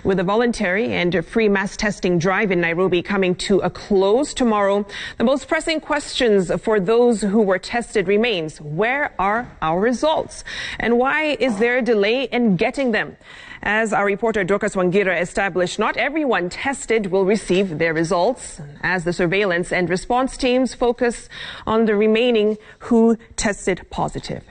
With a voluntary and free mass testing drive in Nairobi coming to a close tomorrow, the most pressing questions for those who were tested remains: where are our results? And why is there a delay in getting them? As our reporter Dorcas Wangira established, not everyone tested will receive their results, as the surveillance and response teams focus on the remaining who tested positive.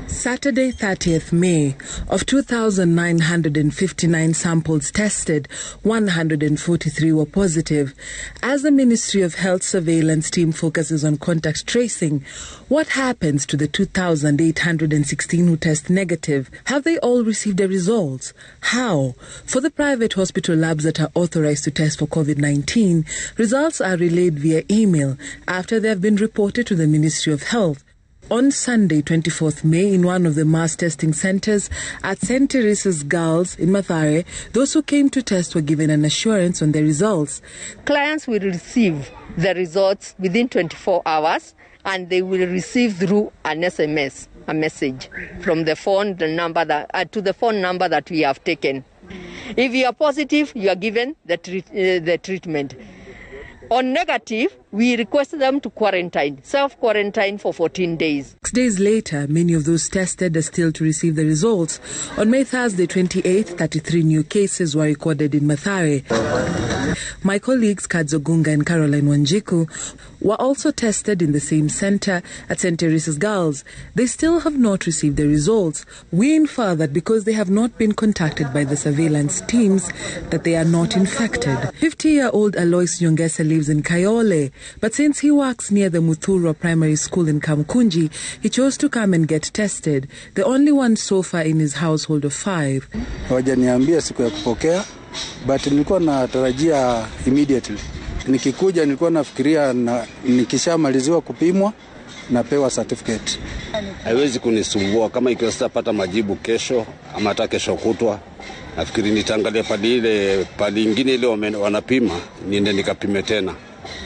Saturday, 30th May, of 2,959 samples tested, 143 were positive. As the Ministry of Health surveillance team focuses on contact tracing, what happens to the 2,816 who test negative? Have they all received their results? How? For the private hospital labs that are authorized to test for COVID-19, results are relayed via email after they have been reported to the Ministry of Health. On Sunday, 24th May, in one of the mass testing centers at St. Teresa's Girls in Mathare, those who came to test were given an assurance on their results. Clients will receive the results within 24 hours, and they will receive through an SMS, a message from the phone, to the phone number that we have taken. If you are positive, you are given the treatment. On negative, we request them to quarantine, self-quarantine for 14 days. 6 days later, many of those tested are still to receive the results. On May Thursday, 28th, 33 new cases were recorded in Mathare. My colleagues Kadzo Gunga and Caroline Wanjiku were also tested in the same center at St. Teresa's Girls. They still have not received the results. We infer that because they have not been contacted by the surveillance teams, that they are not infected. 50-year-old Alois Nyongesa lives in Kayole, but since he works near the Muthurwa Primary School in Kamkunji, he chose to come and get tested, the only one so far in his household of 5. Hawajaniambia siku ya kupokea, but nilikuwa natarajia immediately. Nikikuja nilikuwa nafikiria nikishamaliziwa kupimwa napewa certificate. Haiwezi kunisumbua kama ikiwa sitapata majibu kesho ama hata kesho kutwa. Nafikiri nitaangalia padi ingine ile wanapima, niende nikapime tena.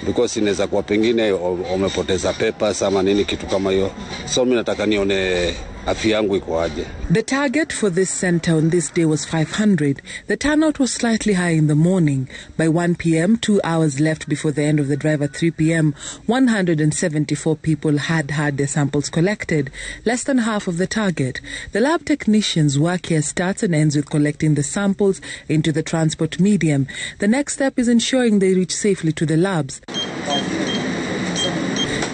Because inaweza kuwa pengine wamepoteza papers ama nini kitu kama hiyo. So mimi nataka nione afya yangu iko aje. The target for this center on this day was 500. The turnout was slightly high in the morning. By 1 p.m., 2 hours left before the end of the drive at 3 p.m., 174 people had their samples collected, less than half of the target. The lab technicians' work here starts and ends with collecting the samples into the transport medium. The next step is ensuring they reach safely to the labs.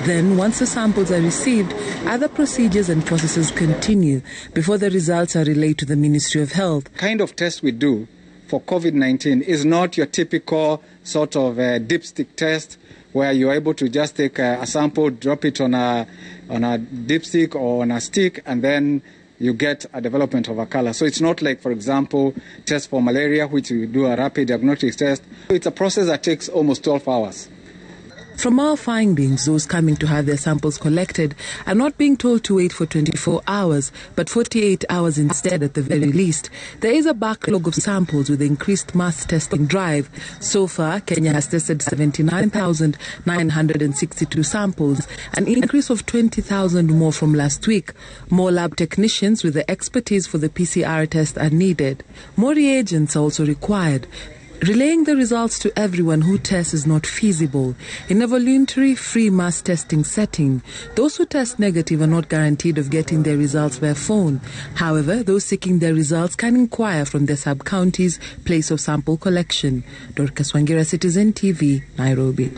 Then, once the samples are received, other procedures and processes continue before the results are relayed to the Ministry of Health. The kind of test we do for COVID-19 is not your typical sort of dipstick test where you're able to just take a sample, drop it on a dipstick or on a stick, and then you get a development of a color. So it's not like, for example, test for malaria, which you do a rapid diagnostic test. It's a process that takes almost 12 hours. From our findings, those coming to have their samples collected are not being told to wait for 24 hours, but 48 hours instead at the very least. There is a backlog of samples with the increased mass testing drive. So far, Kenya has tested 79,962 samples, an increase of 20,000 more from last week. More lab technicians with the expertise for the PCR test are needed. More reagents are also required. Relaying the results to everyone who tests is not feasible. In a voluntary free mass testing setting, those who test negative are not guaranteed of getting their results via phone. However, those seeking their results can inquire from their sub-county's place of sample collection. Dorcas Wangira, Citizen TV, Nairobi.